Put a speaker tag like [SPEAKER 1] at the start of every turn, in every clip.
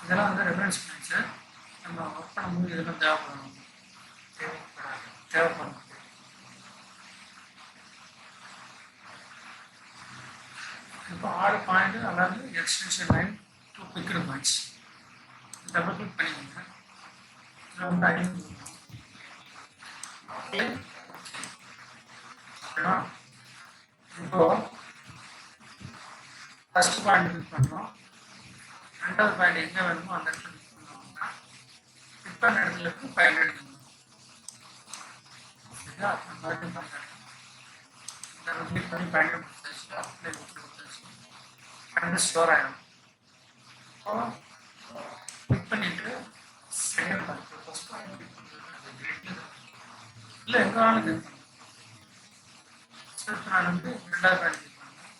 [SPEAKER 1] இதெல்லாம் வந்து reference points நம்ம ஒர்க் பண்ணும்போது இதெல்லாம் தேவைப்படும். இப்போ 6 பாயிண்ட் அதாவது extension line 2 picked points double click பண்ணிக்கோங்க. இதில் வந்து 5 இப்போ ஃபர்ஸ்ட் பாயிண்ட் கிளிக் பண்ணுறோம். ரெண்டாவது பாயிண்ட் எங்கே வேணுமோ அந்த இடத்துல கிளிக் பண்ணுவோம்னா கிளிக் பண்ண இடத்துல இருக்கு ஃபைல் எடுக்கணும். சரியா? மறுபடியும் பண்ணுறேன். கிளிக் பண்ணி பாயிண்ட் கொடுத்தாச்சு, அப்ளை கொடுத்தாச்சு, பாயிண்ட் ஸ்டோர் ஆகிடும். ஸோ கிளிக் பண்ணிட்டு second point first point click பண்ணுறது இல்லை எங்கே வேணாலும் கிளிக் பண்ணுங்க. நான் வந்து ரெண்டாவது பாயிண்ட் கிளிக் பண்ணேன்.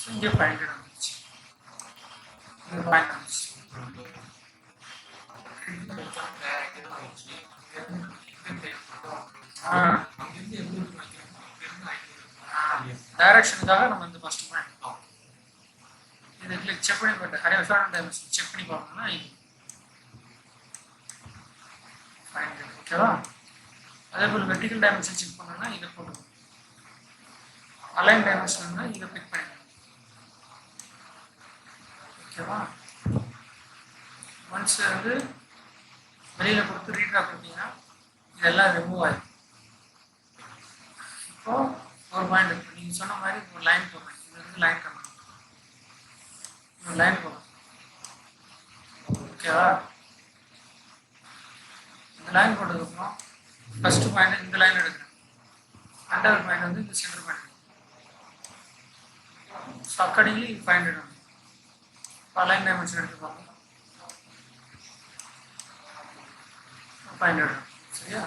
[SPEAKER 1] ஸோ இங்கே பாயிண்ட் வந்துச்சு, இங்கே பாயிண்ட் வந்துச்சு. டைரக்ஷனுக்காக நம்ம இந்த ஃபர்ஸ்ட் பாயிண்ட் இதை கிளிக் செக் பண்ணி போட்டு ஹரே ஃபேன் டைமென்ஷன் செக் பண்ணி பார்க்கணும்னா இது பாயிண்ட். ஓகேவா? அதே போல் வெர்டிகல் டைமென்ஷன் செக் பண்ணணும்னா இதை போட்டு அலைன் டைமென்ஷன்னா இதை பிக் பண்ணிக்கணும். ஓகேவா? ஒன்ஸ் வந்து வெளியில் கொடுத்து ரீட்ரா கொடுத்தீங்கன்னா இதெல்லாம் ரிமூவ் ஆகிடும். இப்போ ஒரு பாயிண்ட் இருக்கு, நீங்கள் சொன்ன மாதிரி ஒரு லைன் போடுறேன். இது வந்து லைன் பண்ணணும், ஒரு லைன் போடுறோம். ஓகேவா? இந்த லைன் போட்டதுக்கப்புறம் ஃபர்ஸ்ட் பாயிண்ட் இந்த லைன் எடுக்கிறேன், ரெண்டாவது பாயிண்ட் வந்து இந்த centre point. So accordingly point எடுக்கணும். இப்போ அலைன் டைமென்ஷன் எடுத்துப்பாங்க, பாயிண்ட் எடுக்கணும். சரியா?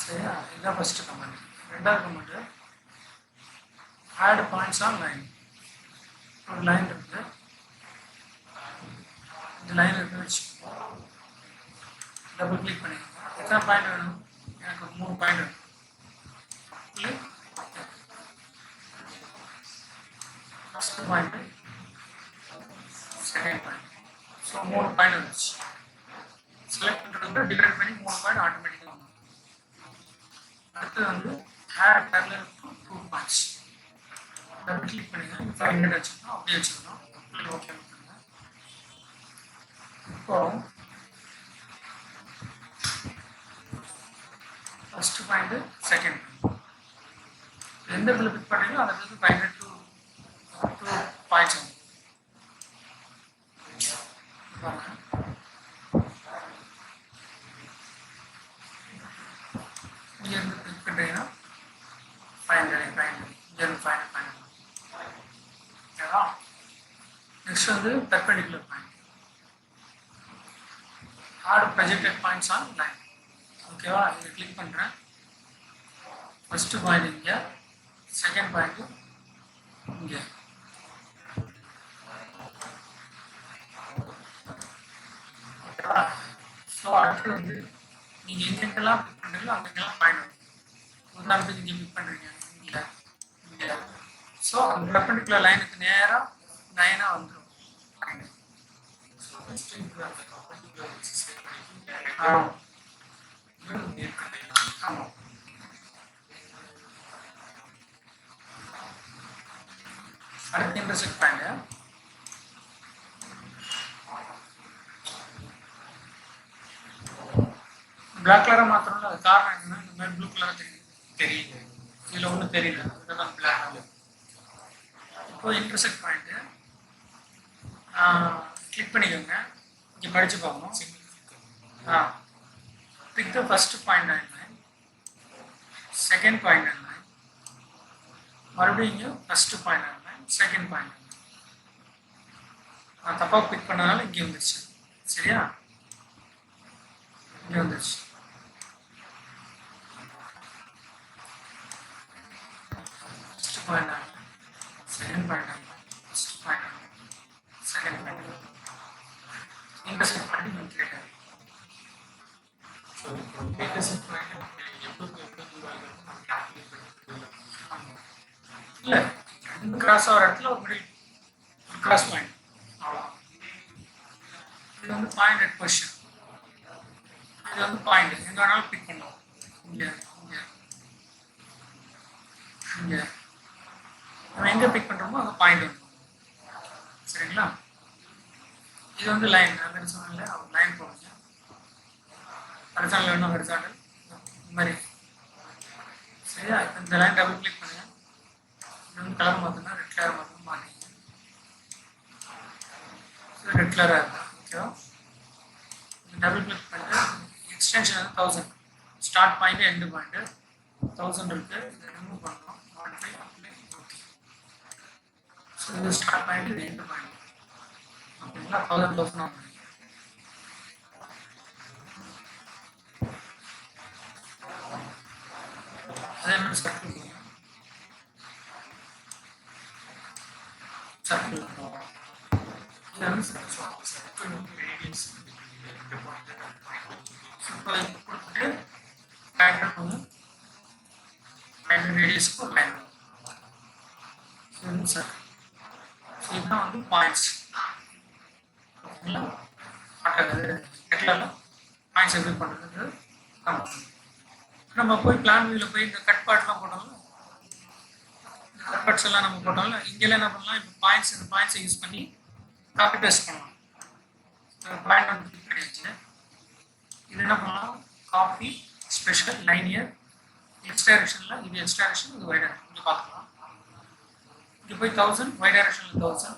[SPEAKER 1] சரியா? இதுதான் ஃபர்ஸ்ட் கமெண்ட். ரெண்டாவது comment add points on line. ஒரு லைன் இருக்கு, இந்த லைன் இருக்குன்னு வச்சுக்கோங்க. டபுள் கிளிக் பண்ணிக்கோங்க. எத்தனை பாயிண்ட் வேணும்? எனக்கு 3 பாயிண்ட் வேணும். First point, second point. So 3 point வந்துச்சு. செலக்ட் பண்ணுறது டிவைட் பண்ணி 3 பாயிண்ட் ஆட்டோமேட்டிக்காக வந்துடும். அடுத்து வந்து add parallel to 2 points. Double click பண்ணிங்கன்னா 500 வச்சுக்கணும், அப்படியே வச்சுக்கணும். ஓகே பண்ணுங்க. இப்போ ஃபர்ஸ்ட் பாயிண்ட், செகண்ட் பாயிண்ட் எந்த இடத்துல பிக் பண்ணுறீங்களோ அந்த இடத்துல 500 to 2 பாயிண்ட்ஸ் வந்து இங்கேருந்து பிக் பண்ணுறீங்கன்னா 500 இங்கேருந்து 500. ஓகேவா? நெக்ஸ்ட் வந்து perpendicular point. Add projected points on line. ஓகேவா? இதை கிளிக் பண்ணுறேன். ஃபர்ஸ்ட் பாயிண்ட் இங்கே, செகண்ட் பாயிண்ட் இங்கே. ஓகேவா? ஸோ அடுத்து வந்து நீங்கள் எங்கெங்கெல்லாம் பிக் பண்ணுறீங்களோ அங்கெங்கெல்லாம் பாயிண்ட் வரும். உதாரணத்துக்கு இங்கே பிக் பண்ணுறீங்க, இங்கே. ஸோ அந்த பெர்பெண்டிகுலர் லைனுக்கு நேராக லைனாக வந்துடும். ஆமாம். அடுத்து இன்டர்செக்ட் பாயிண்ட். பிளாக் கலராக மாற்றணும்ல, அது காரணம் என்னன்னா இந்த மாதிரி ப்ளூ கலராக தெரியுது, இதில் ஒன்றும் தெரியல, இதுதான் பிளாக். இப்போ இன்டர்செக்ட் பாயிண்ட்டு கிளிக் பண்ணிக்கோங்க. இங்கே படித்து பார்க்கணும். Pick the first point on line, second point on line, மறுபடியும் இங்கே first point on line, second point on line. நான் தப்பாக பிக் பண்ணதால இங்கே வந்துருச்சு. சரியா? இங்கே வந்துருச்சு. First point on line, second point on line, first point on line, second point on line. Intersect பண்ணி கிரியேட் ஆகும்.
[SPEAKER 2] இன்டர்செக்ட் பாயிண்ட் எப்போ தூரம் நம்ம கால்குலேட் பண்ணி
[SPEAKER 1] இல்லை ரெண்டு கிராஸ் ஆகிற இடத்துல ஒரு மிடில் கிராஸ் பாயிண்ட் அவ்வளோ. இது வந்து பாயிண்ட் அட் பொசிஷன். இது வந்து பாயிண்ட் எங்கே வேணாலும் பிக் பண்ணலாம். இங்கே இங்கே இங்கே நம்ம எங்கே பிக் பண்ணுறோமோ அங்கே பாயிண்ட் வந்து சரிங்களா. இது வந்து லைன் அந்த சொன்னால லைன் போடுங்க. ஹரிசாண்டல் வேணும் ஹரிசாண்டல் இந்த மாதிரி சரியா. இந்த லைன் டபுள் கிளிக் பண்ணுங்க. இது வந்து கலர் மாற்றினா ரெட் கலர் மாற்றணும் மாற்றிங்க. ரெட் கலராக இருக்கும் ஓகேவா. டபுள் கிளிக் பண்ணிட்டு எக்ஸ்டென்ஷன் வந்து 1000 ஸ்டார்ட் பாயிண்ட் எண்டு பாயிண்ட் 1000 இருக்கு. இதை ரிமூவ் பண்ணணும். Modify apply okay. ஸோ இது ஸ்டார்ட் பாயிண்ட் இது எண்டு பாயிண்ட் ஓகேங்களா. 1000 ஆகும். அதே மாதிரி சர்க்கிள் சர்க்கிள் இது வந்து சர்க்கிள் ரேடியஸ் கொடுத்துட்டு பேக்ரவுண்ட் வந்து ரேடியஸ்க்கு ஒரு லைன் சார். ஸோ இதுதான் வந்து பாயிண்ட்ஸ் ஓகேங்களா. டெக்லால பாயிண்ட்ஸ் எப்படி பண்ணுறது நம்ம போய் பிளான் வியூவில் போய் இந்த கட் பார்ட்லாம் போட்டோம்ல, இந்த கட் பார்ட்ஸ் எல்லாம் நம்ம போட்டோம்ல, இங்கெல்லாம் என்ன பண்ணலாம், இப்போ பாயிண்ட்ஸ் இந்த பாயிண்ட்ஸை யூஸ் பண்ணி காப்பி பேஸ்ட் பண்ணலாம். பாயிண்ட் வந்து கிளிக் பண்ணிடுச்சு. இது என்ன பண்ணலாம், காப்பி ஸ்பெஷல் லைனியர் எக்ஸ் டைரக்ஷனில் இது எக்ஸ் டைரக்ஷன் இது ஒய் டைரக்ஷன் இங்கே பார்த்துக்கலாம். இங்கே போய் 1000 ஒய் டைரக்ஷனில் 1000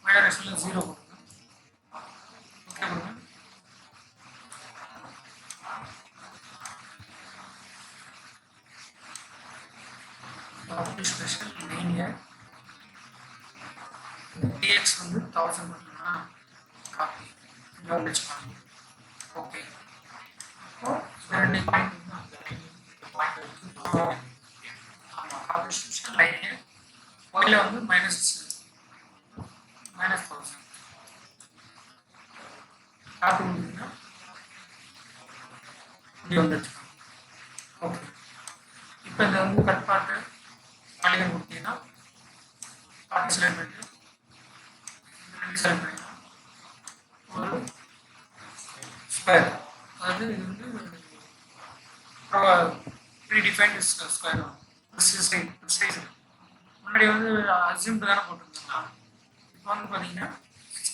[SPEAKER 1] ஒய் டைரக்ஷனில் 0 கொடுங்க. ஓகே கொடுங்க. காப்பி ஸ்பெஷல் லைனியர் dx வந்து 1000 மட்டும்னா காப்பி இங்கே வச்சுப்பாங்க. ஓகே ரெண்டு பாயிண்ட் ஆமாம் காப்பி ஸ்பெஷல் லைனியர் ஒயில வந்து -1000 காப்பி முடியுதுன்னா இங்கே வந்து வச்சுப்பாங்க. ஓகே இப்போ இந்த வந்து கட் பார்ட்டு பாலிகன் கொடுத்தீங்கன்னா பார்ட்டி செலக்ட் பண்ணிட்டு செலக்ட் பண்ணிங்கன்னா ஒரு ஸ்கொயர், அதாவது இது வந்து ப்ரீ டிஃபைன்டு ஸ்கொயர் சைஸ். முன்னாடி வந்து அசியூம்டு தானே போட்டுருந்தாங்களா, இப்போ வந்து பார்த்தீங்கன்னா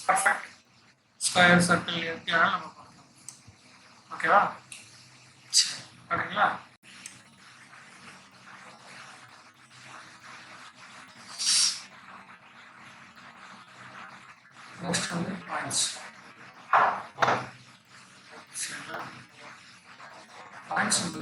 [SPEAKER 1] பர்ஃபெக்ட் ஸ்கொயர் சர்க்கிள் எப்படி வேணாலும் நம்ம பண்ணலாம். ஓகேவா, சரி ஓகேங்களா. Next on the points. Points on the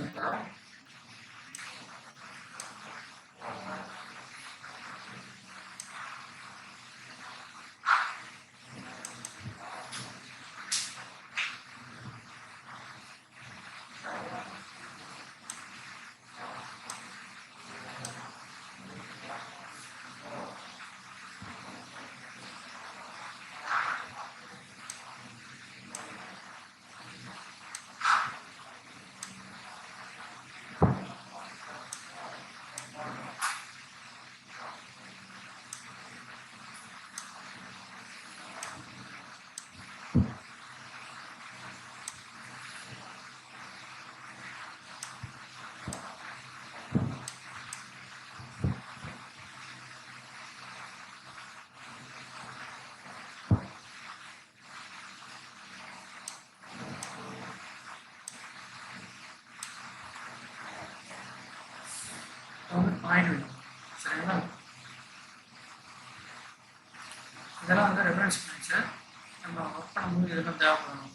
[SPEAKER 1] point வேணும் சரிங்களா. இதெல்லாம் வந்து ரெஃபரன்ஸ் பாயிண்ட்ஸு நம்ம ஒர்க் பண்ணும்போது இதெல்லாம் தேவைப்படும்.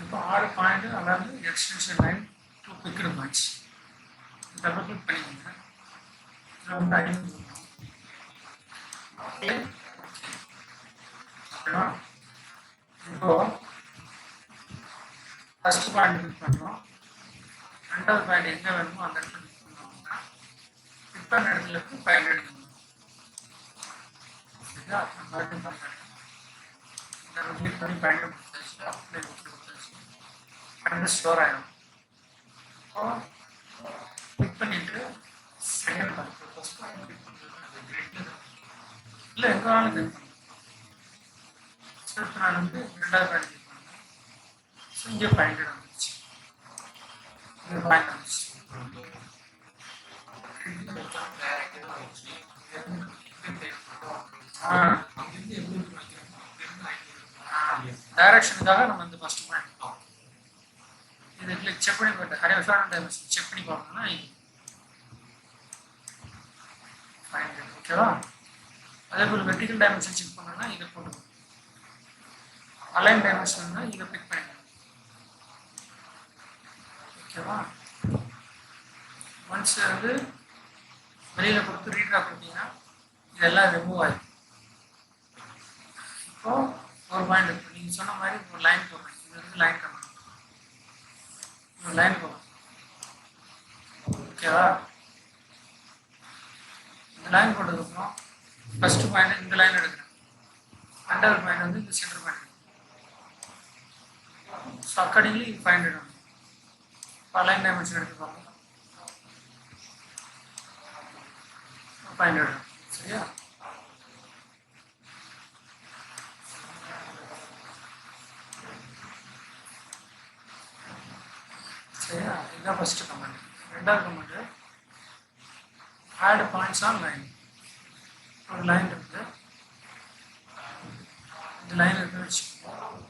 [SPEAKER 1] இப்போ 6 பாயிண்ட், அதாவது extension line 2 picked points double click பண்ணிக்கோங்க. இதில் வந்து 5 ஓகேவா. இப்போ ஃபர்ஸ்ட் பாயிண்ட் கிளிக் பண்ணுறோம், ரெண்டாவது பாயிண்ட் எங்கே வேணுமோ அந்த இடத்துல கிளிக் பண்ணோம்னா கிளிக் பண்ண இடத்துல இருக்கு 500 சரிங்களா. மறுபடியும் பண்ணுறேன், கிளிக் பண்ணி 500 கொடுத்தாச்சு, அப்ளை கொடுத்தாச்சு. அங்கே ஸ்டோர் ஆகிடும். கிளிக் பண்ணிட்டு second point first point click பண்ணுறது இல்லை எங்கே வேணாலும் கிளிக் பண்ணுங்க. நான் வந்து ரெண்டாவது பாயிண்ட் கிளிக் பண்ணேன். ஸோ இங்கே பாயிண்ட் வந்துச்சு, இங்கே பாயிண்ட் வந்துச்சு. டைரக்ஷனுக்காக நம்ம இந்த ஃபர்ஸ்ட் பாயிண்ட் இது கிளிக் செக் பண்ணி போட்டு ஹரே டைமென்ஷன் செக் பண்ணி பார்க்கணும்னா ஓகேவா. அதே போல் வெர்டிகல் டைமென்ஷன் செக் பண்ணணும்னா இதை போட்டுக்கணும். அலைன் டைமென்ஷன்னா இதை பிக் பண்ணிக்கணும். ஓகேவா. ஒன்ஸ் வந்து வெளியில் கொடுத்து ரீட்ரா கொடுத்தீங்கன்னா இதெல்லாம் ரிமூவ் ஆகிடும். இப்போ ஒரு பாயிண்ட் இருக்கு, நீங்கள் சொன்ன மாதிரி ஒரு லைன் போடுறேன். இது வந்து லைன் பண்ணணும், லைன் போடணும். ஓகேவா. இந்த லைன் போட்டதுக்கப்புறம் ஃபர்ஸ்ட் பாயிண்ட் இந்த லைன் எடுக்கிறேன், ரெண்டாவது பாயிண்ட் வந்து இந்த centre point. So accordingly point எடுக்கணும். இப்போ லைன் டைமென்ஷன் எடுத்துப்பாங்க, பாயிண்ட் எடுக்கணும். சரியா. சரியா. இதுதான் ஃபர்ஸ்ட் கமெண்ட். ரெண்டாவது comment add points on line. ஒரு லைன் இருக்குது, இந்த லைன் இருக்குன்னு வச்சுக்கோங்க.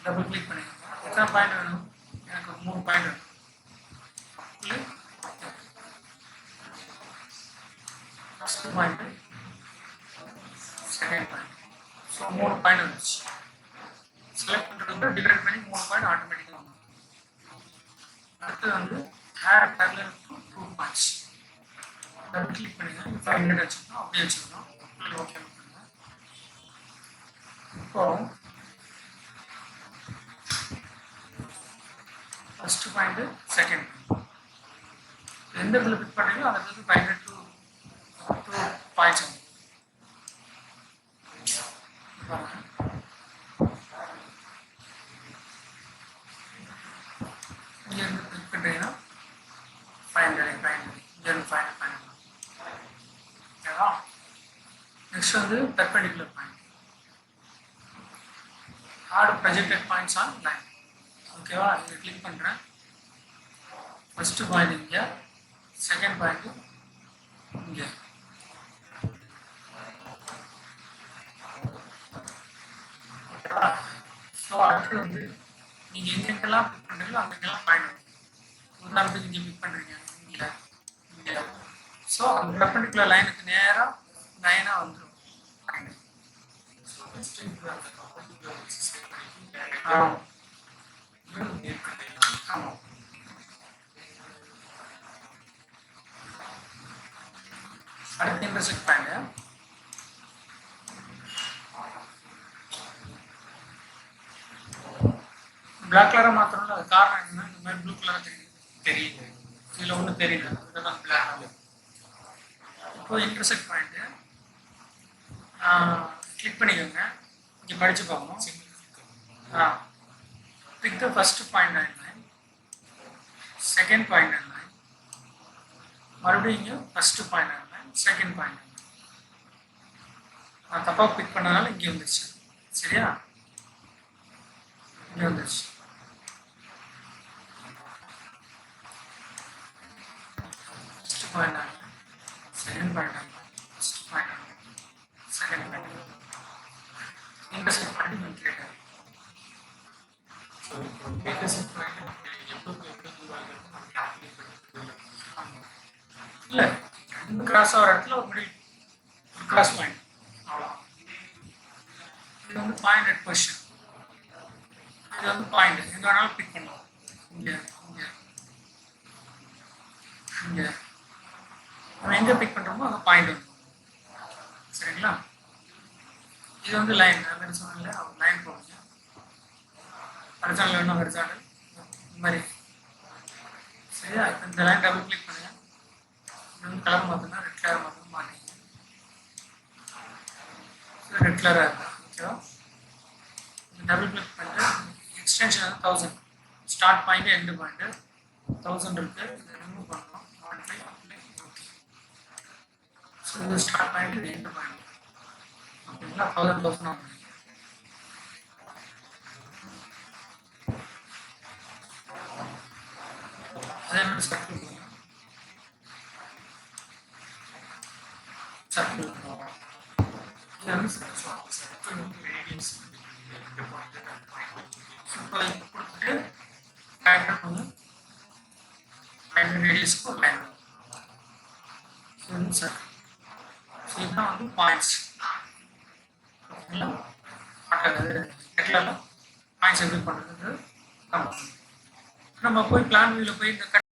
[SPEAKER 1] டபுள் கிளிக் பண்ணிக்கோங்க. எத்தனை பாயிண்ட் வேணும்? எனக்கு ஒரு 3 பாயிண்ட் வேணும். First point, second point. So 3 point வந்துச்சு. செலக்ட் பண்ணுறது டிவைட் பண்ணி 3 பாயிண்ட் ஆட்டோமேட்டிக்காக வந்துடும். அடுத்து வந்து add parallel to 2 points. Double click பண்ணுங்க. 500 வச்சுக்கணும், அப்படியே வச்சுக்கணும். ஓகே பண்ணுங்க. இப்போ ஃபர்ஸ்ட் பாயிண்ட், செகண்ட் பாயிண்ட் எந்த இடத்துல பிக் பண்ணுறீங்களோ அந்த இடத்துல 500 to 2 பாயிண்ட்ஸ் வந்து இங்கேருந்து கிளிக் பண்ணுறீங்கன்னா 500 இங்கேருந்து 500. ஓகேவா. நெக்ஸ்ட் வந்து perpendicular point. Add projected points on line. ஓகேவா. இதை கிளிக் பண்ணுறேன். ஃபர்ஸ்ட் பாயிண்ட் இங்கே, செகண்ட் பாயிண்ட் இங்கே. ஓகேவா. ஸோ அடுத்து வந்து நீங்கள் எங்கெங்கெல்லாம் பிக் பண்ணுறீங்களோ அங்கெல்லாம் பாயிண்ட் வரும். உதாரணத்துக்கு இங்கே பிக் பண்ணுறீங்க, இங்கே இங்கே. ஸோ அந்த பெர்பெண்டிகுலர் லைனுக்கு நேராக லைனாக வந்துடும். ஆமாம். ஆமாம். அடுத்து இன்டர்செக்ட் பாயிண்ட். பிளாக் கலராக மாற்றணும்ல, அது காரணம் என்னன்னா இந்த மாதிரி ப்ளூ கலராக தெரியுது. இதில் ஒன்றும் தெரியல, இதுதான் பிளாக். இப்போ இன்டர்செக்ட் பாயிண்ட்டு கிளிக் பண்ணிக்கோங்க. இங்கே படித்து பார்க்கணும். Pick the first point and line, second point and line, மறுபடியும் இங்கே first point and line, second point and line. நான் தப்பாக பிக் பண்ணதுனால இங்கே வந்துருச்சு. சரியா. இங்கே வந்துருச்சு. First point and line, second point and line, first point and line, second point and line. Intersect point நான் கேட்டேன். இல்லை, கிராஸ் ஆகிற இடத்துல ஒரு மிடில் கிராஸ் பாயிண்ட், அவ்வளோதான். இது வந்து பாயிண்ட் அட் பொசிஷன். இது வந்து பாயிண்ட் எங்கே வேணாலும் பிக் பண்ணலாம். இங்கே இங்கே இங்கே நம்ம எங்கே பிக் பண்ணுறோமோ அங்கே பாயிண்ட் வந்து. சரிங்களா. இது வந்து லைன், அது சொன்னால லைன் போடுங்க. ஹரிசாண்டல் வேணும், ஹரிசாண்டல் இந்த மாதிரி. சரியா. இப்போ இந்த லைன் டபுள் கிளிக் பண்ணுங்க. இது வந்து கலர் மாற்றினா ரெட் கலர் மாற்றணும், மாற்றிங்க. ரெட் கலராக இருக்கா. ஓகேவா. இந்த டபுள் கிளிக் பண்ணிட்டு எக்ஸ்டென்ஷன் வந்து 1000 ஸ்டார்ட் பாயிண்ட் எண்டு பாயிண்ட் 1000 இருக்கு, ரிமூவ் பண்ணலாம். ஸோ இது ஸ்டார்ட் பாயிண்ட், இது எண்டு பாயிண்ட். ஓகேங்களா? 1000 ஆகும். அதே மாதிரி சர்க்கிள் சர்க்கிள் கொடுத்துட்டு டயக்ராம் வந்து ரேடியஸ்க்கு ஒரு லைன். சார் ஸோ இதுதான் வந்து பாயிண்ட்ஸ். ஓகேங்களா? டெக்லால பாயிண்ட்ஸ் எப்படி பண்ணுறது நம்ம போய் பிளான் வியூவில் போய் இந்த